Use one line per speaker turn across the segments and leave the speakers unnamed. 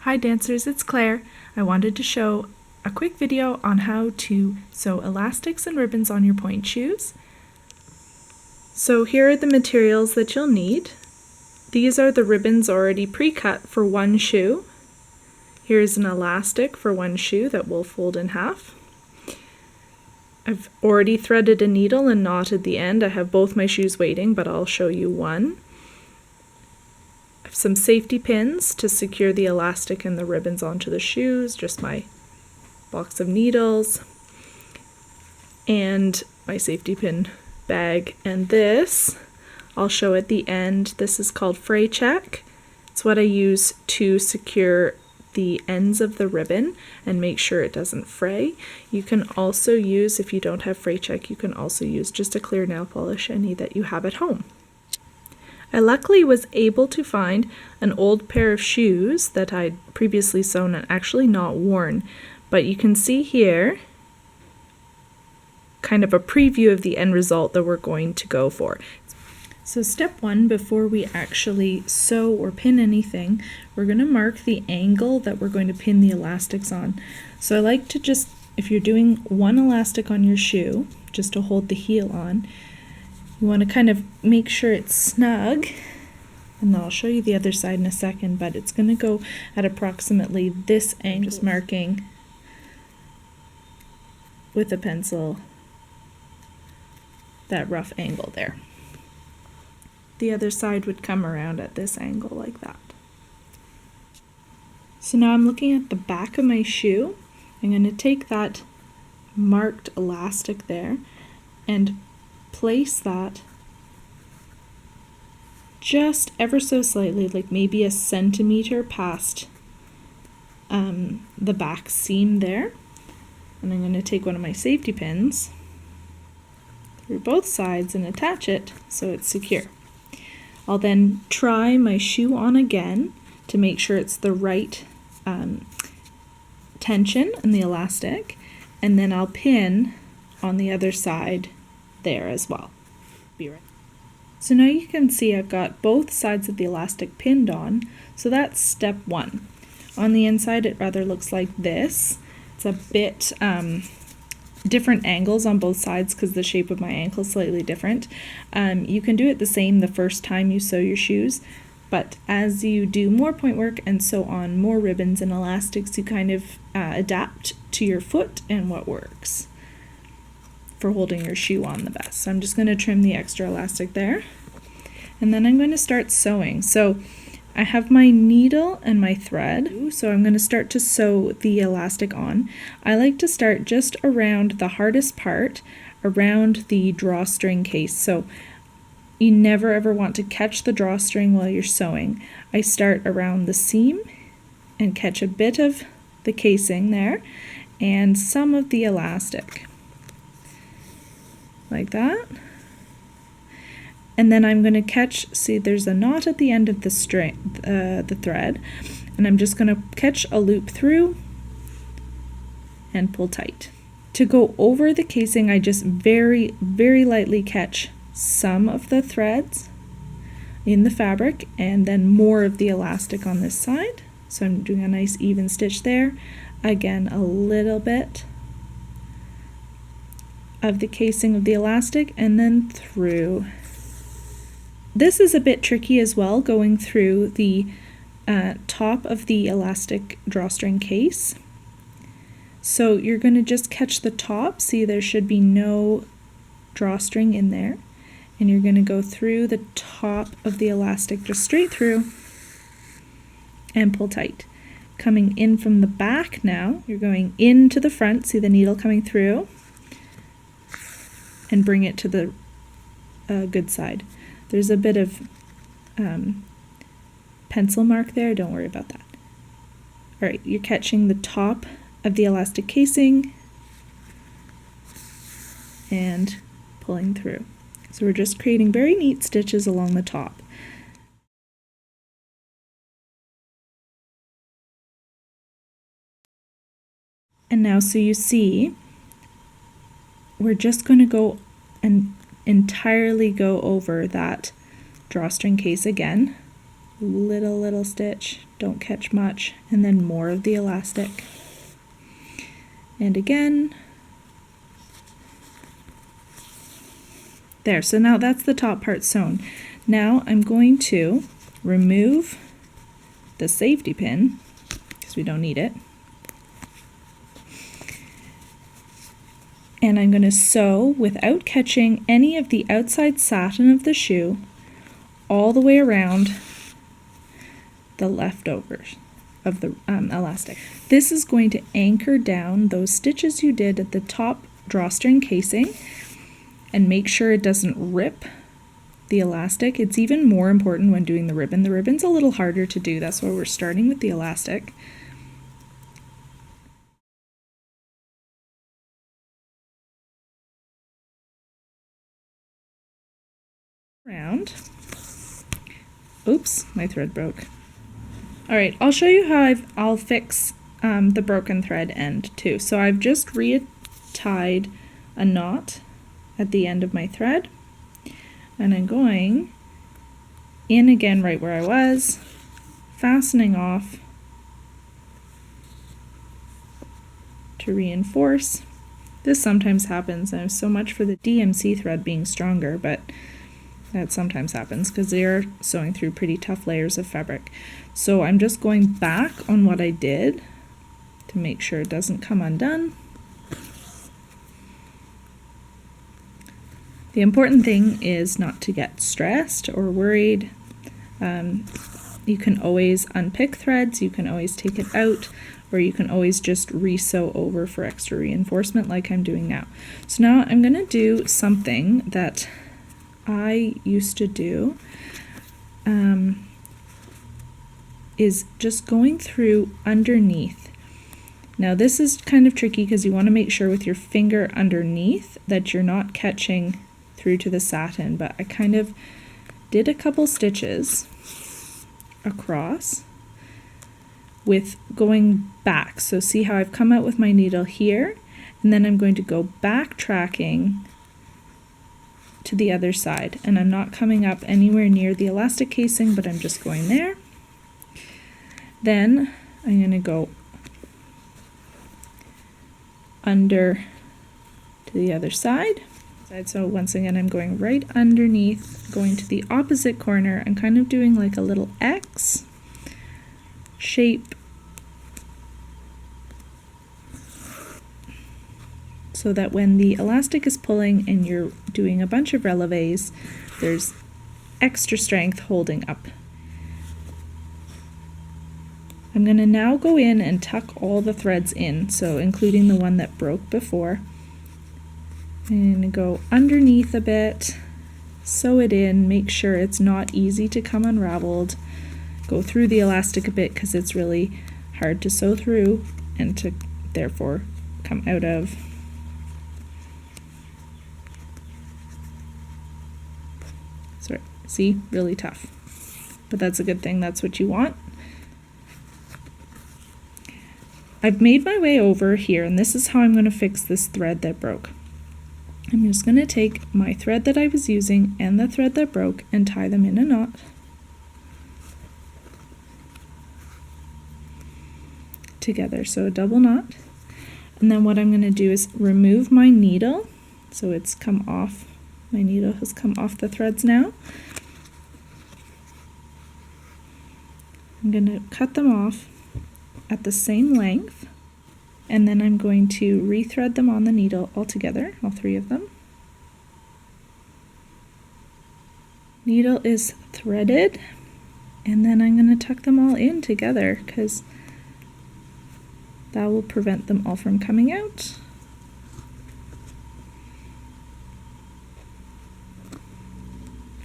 Hi dancers, it's Claire. I wanted to show a quick video on how to sew elastics and ribbons on your Pointe shoes. So here are the materials that you'll need. These are the ribbons already pre-cut for one shoe. Here's an elastic for one shoe that we'll fold in half. I've already threaded a needle and knotted the end. I have both my shoes waiting, but I'll show you one. I have some safety pins to secure the elastic and the ribbons onto the shoes, just my box of needles, and my safety pin bag. And this, I'll show at the end, this is called fray check. It's what I use to secure the ends of the ribbon and make sure it doesn't fray. You can also use, if you don't have fray check, you can also use just a clear nail polish, any that you have at home. I luckily was able to find an old pair of shoes that I'd previously sewn and actually not worn, but you can see here kind of a preview of the end result that we're going to go for. So step one, before we actually sew or pin anything, we're going to mark the angle that we're going to pin the elastics on. So I like to just, if you're doing one elastic on your shoe, just to hold the heel on, you want to kind of make sure it's snug, and I'll show you the other side in a second, but it's going to go at approximately this angle. Just marking with a pencil that rough angle there. The other side would come around at this angle like that. So now I'm looking at the back of my shoe. I'm going to take that marked elastic there and place that just ever so slightly, like maybe a centimeter past the back seam there. And I'm going to take one of my safety pins through both sides and attach it so it's secure. I'll then try my shoe on again to make sure it's the right tension in the elastic, and then I'll pin on the other side there as well. Be right. So now you can see I've got both sides of the elastic pinned on, so that's step one. On the inside it rather looks like this. It's a bit different angles on both sides because the shape of my ankle is slightly different. You can do it the same the first time you sew your shoes, but as you do more point work and sew on more ribbons and elastics, you kind of adapt to your foot and what works for holding your shoe on the best. So I'm just going to trim the extra elastic there, and then I'm going to start sewing. So I have my needle and my thread, so I'm going to start to sew the elastic on. I like to start just around the hardest part, around the drawstring case. So you never ever want to catch the drawstring while you're sewing. I start around the seam and catch a bit of the casing there and some of the elastic, like that. And then I'm going to catch, see there's a knot at the end of the string, the thread, and I'm just going to catch a loop through and pull tight. To go over the casing, I just very, very lightly catch some of the threads in the fabric and then more of the elastic on this side. So I'm doing a nice even stitch there. Again, a little bit of the casing of the elastic and then through. This is a bit tricky as well, going through the top of the elastic drawstring case. So you're going to just catch the top, see there should be no drawstring in there, and you're going to go through the top of the elastic just straight through and pull tight. Coming in from the back now, you're going into the front, see the needle coming through, and bring it to the good side. There's a bit of pencil mark there, don't worry about that. Alright, you're catching the top of the elastic casing and pulling through. So we're just creating very neat stitches along the top. And now, so you see, we're just going to go and entirely go over that drawstring case again. little stitch, don't catch much, and then more of the elastic. And again. There, so now that's the top part sewn. Now I'm going to remove the safety pin, because we don't need it. And I'm going to sew without catching any of the outside satin of the shoe all the way around the leftovers of the elastic. This is going to anchor down those stitches you did at the top drawstring casing and make sure it doesn't rip the elastic. It's even more important when doing the ribbon. The ribbon's a little harder to do, that's why we're starting with the elastic. Around. Oops, my thread broke. Alright, I'll show you how I'll fix the broken thread end too. So I've just re-tied a knot at the end of my thread, and I'm going in again right where I was, fastening off to reinforce. This sometimes happens, and so much for the DMC thread being stronger, but that sometimes happens because they're sewing through pretty tough layers of fabric. So I'm just going back on what I did to make sure it doesn't come undone. The important thing is not to get stressed or worried. You can always unpick threads, you can always take it out, or you can always just re-sew over for extra reinforcement like I'm doing now. So now I'm going to do something that I used to do, is just going through underneath. Now this is kind of tricky because you want to make sure with your finger underneath that you're not catching through to the satin, but I kind of did a couple stitches across with going back. So see how I've come out with my needle here, and then I'm going to go backtracking to the other side, and I'm not coming up anywhere near the elastic casing, but I'm just going there. Then I'm going to go under to the other side. So once again, I'm going right underneath, going to the opposite corner. I'm kind of doing like a little X shape so that when the elastic is pulling and you're doing a bunch of releves, there's extra strength holding up. I'm going to now go in and tuck all the threads in, so including the one that broke before. And go underneath a bit, sew it in, make sure it's not easy to come unraveled. Go through the elastic a bit because it's really hard to sew through and to therefore come out of. Sorry, see, really tough. But that's a good thing, that's what you want. I've made my way over here, and this is how I'm going to fix this thread that broke. I'm just going to take my thread that I was using and the thread that broke and tie them in a knot. Together, so a double knot. And then what I'm going to do is remove my needle, so it's come off. My needle has come off the threads now. I'm going to cut them off at the same length, and then I'm going to rethread them on the needle all together, all three of them. Needle is threaded, and then I'm going to tuck them all in together because that will prevent them all from coming out.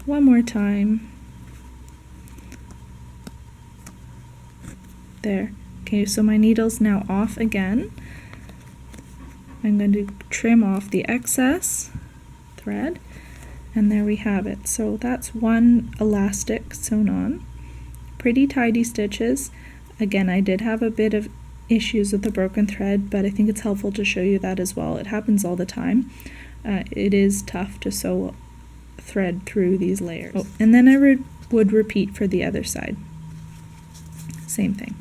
One more time. There. Okay, so my needle's now off again. I'm going to trim off the excess thread, and there we have it. So that's one elastic sewn on. Pretty tidy stitches. Again, I did have a bit of issues with the broken thread, but I think it's helpful to show you that as well. It happens all the time. It is tough to sew thread through these layers. Oh, and then I would repeat for the other side. Same thing.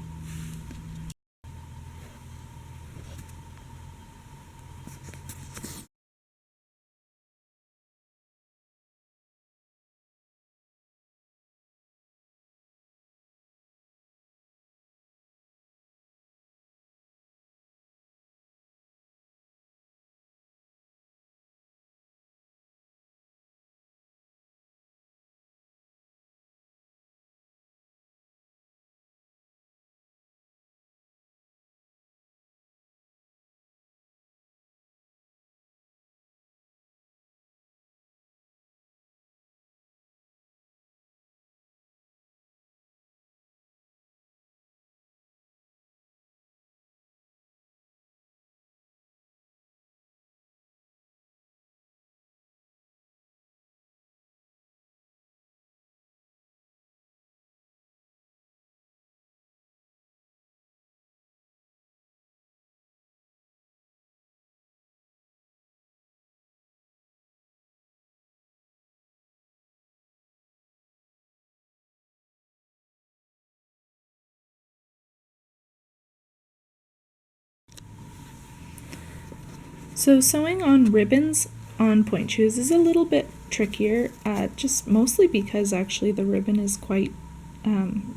So sewing on ribbons on point shoes is a little bit trickier, just mostly because actually the ribbon is quite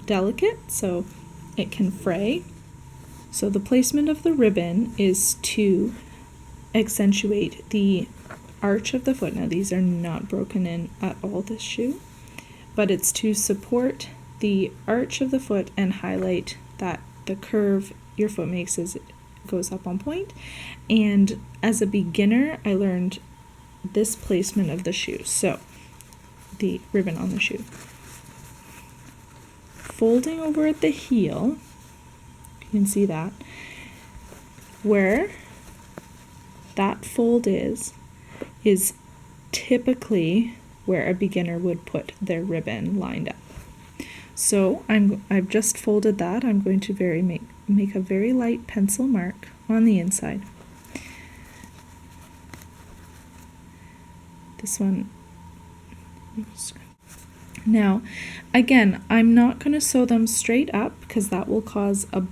delicate, so it can fray. So the placement of the ribbon is to accentuate the arch of the foot. Now these are not broken in at all, this shoe, but it's to support the arch of the foot and highlight that the curve your foot makes as it goes up on point. And as a beginner, I learned this placement of the shoe. So the ribbon on the shoe, folding over at the heel, you can see that where that fold is typically where a beginner would put their ribbon lined up. So I've just folded that. I'm going to make a very light pencil mark on the inside. This one. Now, again, I'm not going to sew them straight up because that will cause a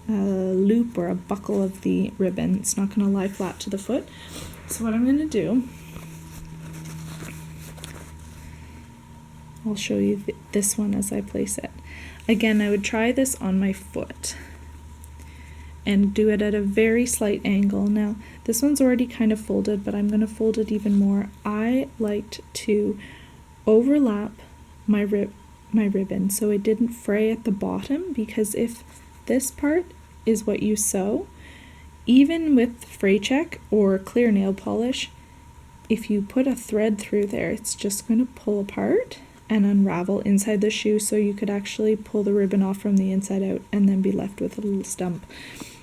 loop or a buckle of the ribbon. It's not going to lie flat to the foot. So what I'm going to do, I'll show you this one as I place it. Again, I would try this on my foot and do it at a very slight angle. Now, this one's already kind of folded, but I'm going to fold it even more. I liked to overlap my ribbon so it didn't fray at the bottom, because if this part is what you sew, even with fray check or clear nail polish, if you put a thread through there, it's just going to pull apart and unravel inside the shoe, so you could actually pull the ribbon off from the inside out and then be left with a little stump.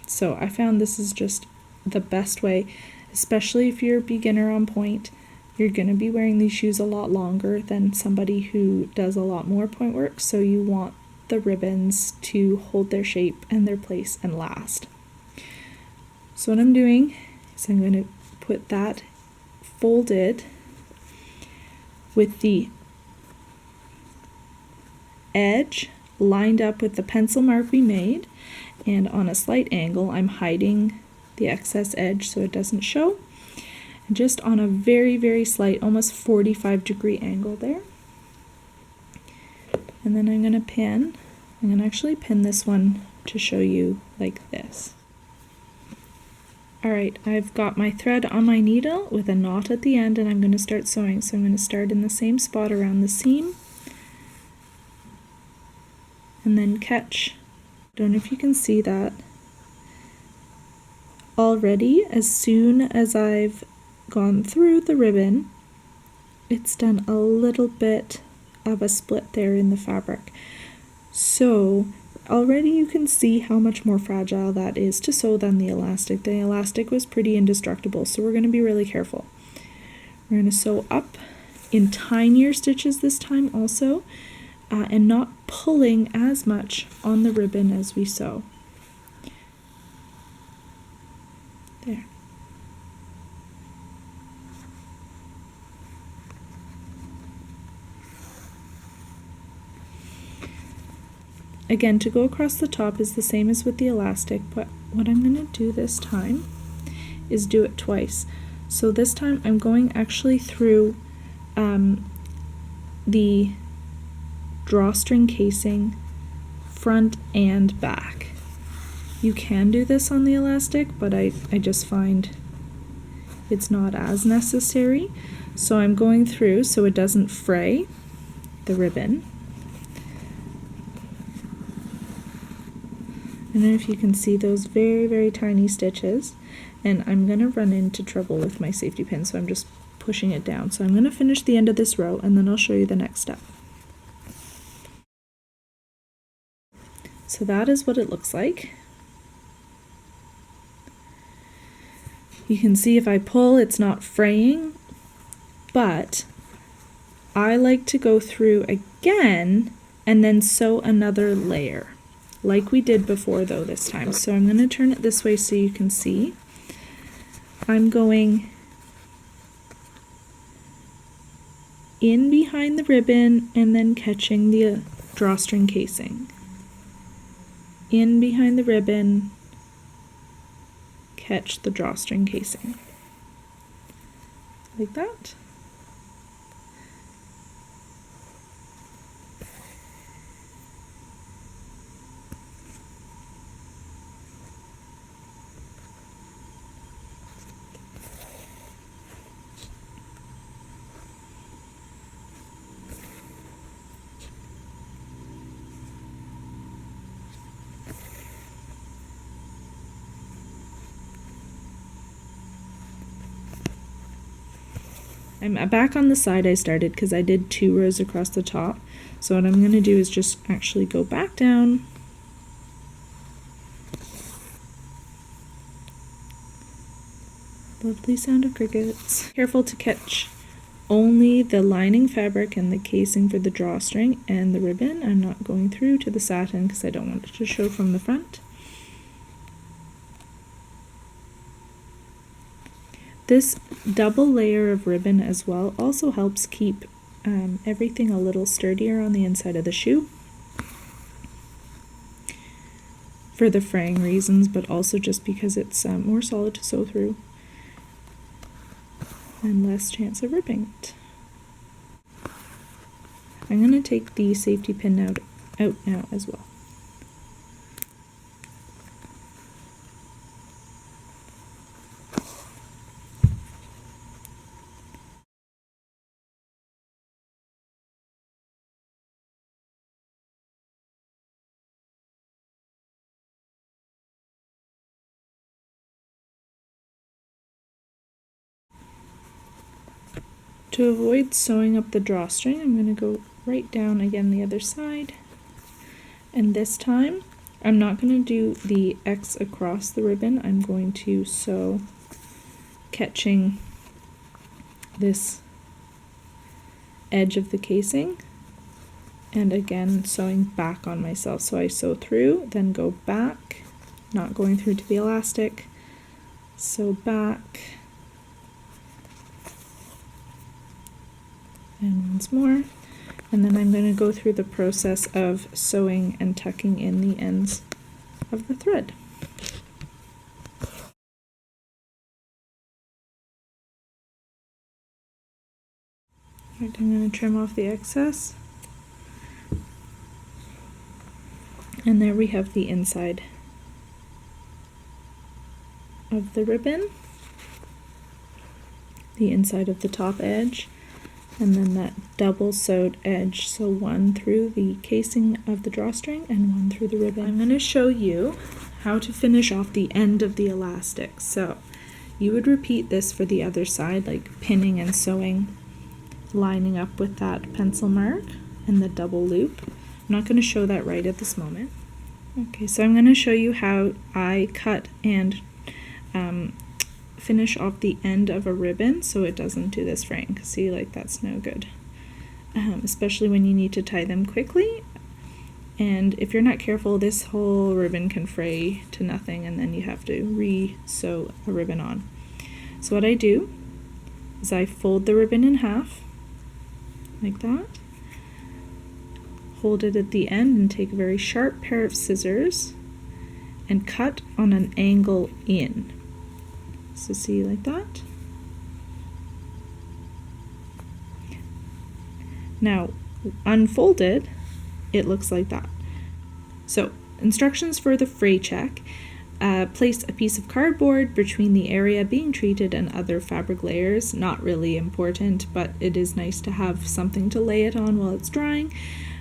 So I found this is just the best way, especially if you're a beginner on point. You're going to be wearing these shoes a lot longer than somebody who does a lot more point work, so you want the ribbons to hold their shape and their place and last. So what I'm doing is I'm going to put that folded with the edge lined up with the pencil mark we made, and on a slight angle I'm hiding the excess edge so it doesn't show, and just on a very, very slight, almost 45-degree angle there. And then I'm going to pin. I'm going to actually pin this one to show you like this. Alright, I've got my thread on my needle with a knot at the end, and I'm going to start sewing. So I'm going to start in the same spot around the seam and then catch. Don't know if you can see that. Already, as soon as I've gone through the ribbon, it's done a little bit of a split there in the fabric. So already you can see how much more fragile that is to sew than the elastic. The elastic was pretty indestructible, so we're going to be really careful. We're going to sew up in tinier stitches this time also, and not pulling as much on the ribbon as we sew. There. again, to go across the top is the same as with the elastic, but what I'm going to do this time is do it twice. So this time I'm going actually through the drawstring casing front and back. You can do this on the elastic, but I just find it's not as necessary. So I'm going through so it doesn't fray the ribbon. I don't know if you can see those very, very tiny stitches, and I'm going to run into trouble with my safety pin, so I'm just pushing it down. So I'm going to finish the end of this row, and then I'll show you the next step. So that is what it looks like. You can see if I pull, it's not fraying, but I like to go through again and then sew another layer, like we did before though this time. So I'm going to turn it this way so you can see. I'm going in behind the ribbon and then catching the drawstring casing. In behind the ribbon, catch the drawstring casing. Like that. I'm back on the side I started because I did 2 rows across the top. So what I'm going to do is just actually go back down. Lovely sound of crickets. Careful to catch only the lining fabric and the casing for the drawstring and the ribbon. I'm not going through to the satin because I don't want it to show from the front. This double layer of ribbon as well also helps keep everything a little sturdier on the inside of the shoe for the fraying reasons, but also just because it's more solid to sew through and less chance of ripping it. I'm going to take the safety pin out now as well. To avoid sewing up the drawstring, I'm going to go right down again the other side, and this time I'm not going to do the X across the ribbon. I'm going to sew catching this edge of the casing and again sewing back on myself. So I sew through, then go back, not going through to the elastic, sew back, and once more, and then I'm going to go through the process of sewing and tucking in the ends of the thread. Right, I'm going to trim off the excess, and there we have the inside of the ribbon, the inside of the top edge, and then that double sewed edge, so one through the casing of the drawstring and one through the ribbon. I'm going to show you how to finish off the end of the elastic. So you would repeat this for the other side, like pinning and sewing, lining up with that pencil mark and the double loop. I'm not going to show that right at this moment. Okay, so I'm going to show you how I cut and finish off the end of a ribbon so it doesn't do this fraying, because see, like, that's no good, especially when you need to tie them quickly, and if you're not careful this whole ribbon can fray to nothing and then you have to re-sew a ribbon on. So what I do is I fold the ribbon in half like that, hold it at the end and take a very sharp pair of scissors and cut on an angle in. So see, like that. Now, unfolded, it looks like that. So, instructions for the fray check. Place a piece of cardboard between the area being treated and other fabric layers. Not really important, but it is nice to have something to lay it on while it's drying.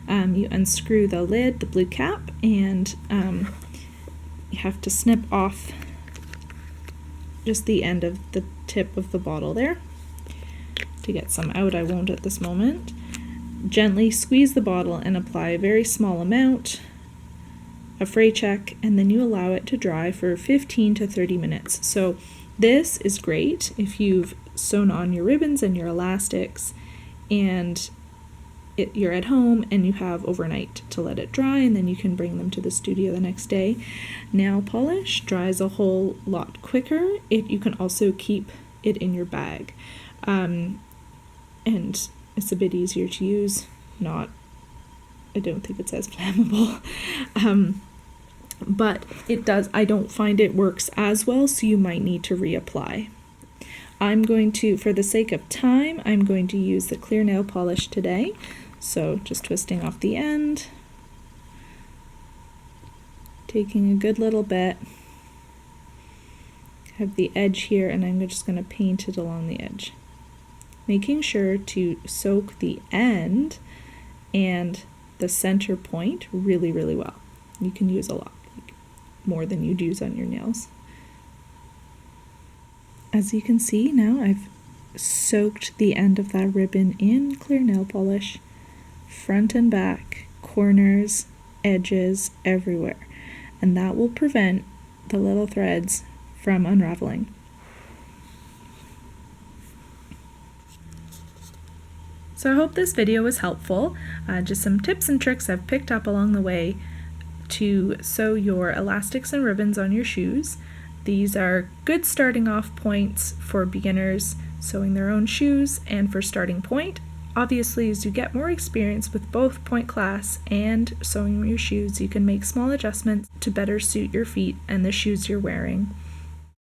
You unscrew the lid, the blue cap, and you have to snip off just the end of the tip of the bottle there to get some out. I won't at this moment. Gently squeeze the bottle and apply a very small amount of fray check, and then you allow it to dry for 15 to 30 minutes. So this is great if you've sewn on your ribbons and your elastics and you're at home and you have overnight to let it dry, and then you can bring them to the studio the next day. Nail polish dries a whole lot quicker. You can also keep it in your bag, and it's a bit easier to use. I don't think it's as flammable, but it does. I don't find it works as well, so you might need to reapply. I'm going to, for the sake of time, I'm going to use the clear nail polish today. So just twisting off the end, taking a good little bit, have the edge here, and I'm just going to paint it along the edge, making sure to soak the end and the center point really, really well. You can use a lot, more than you'd use on your nails. As you can see now, I've soaked the end of that ribbon in clear nail polish, front and back, corners, edges, everywhere. And that will prevent the little threads from unraveling. So I hope this video was helpful. Just some tips and tricks I've picked up along the way to sew your elastics and ribbons on your shoes. These are good starting off points for beginners sewing their own shoes and for starting point. Obviously, as you get more experience with both point class and sewing your shoes, you can make small adjustments to better suit your feet and the shoes you're wearing.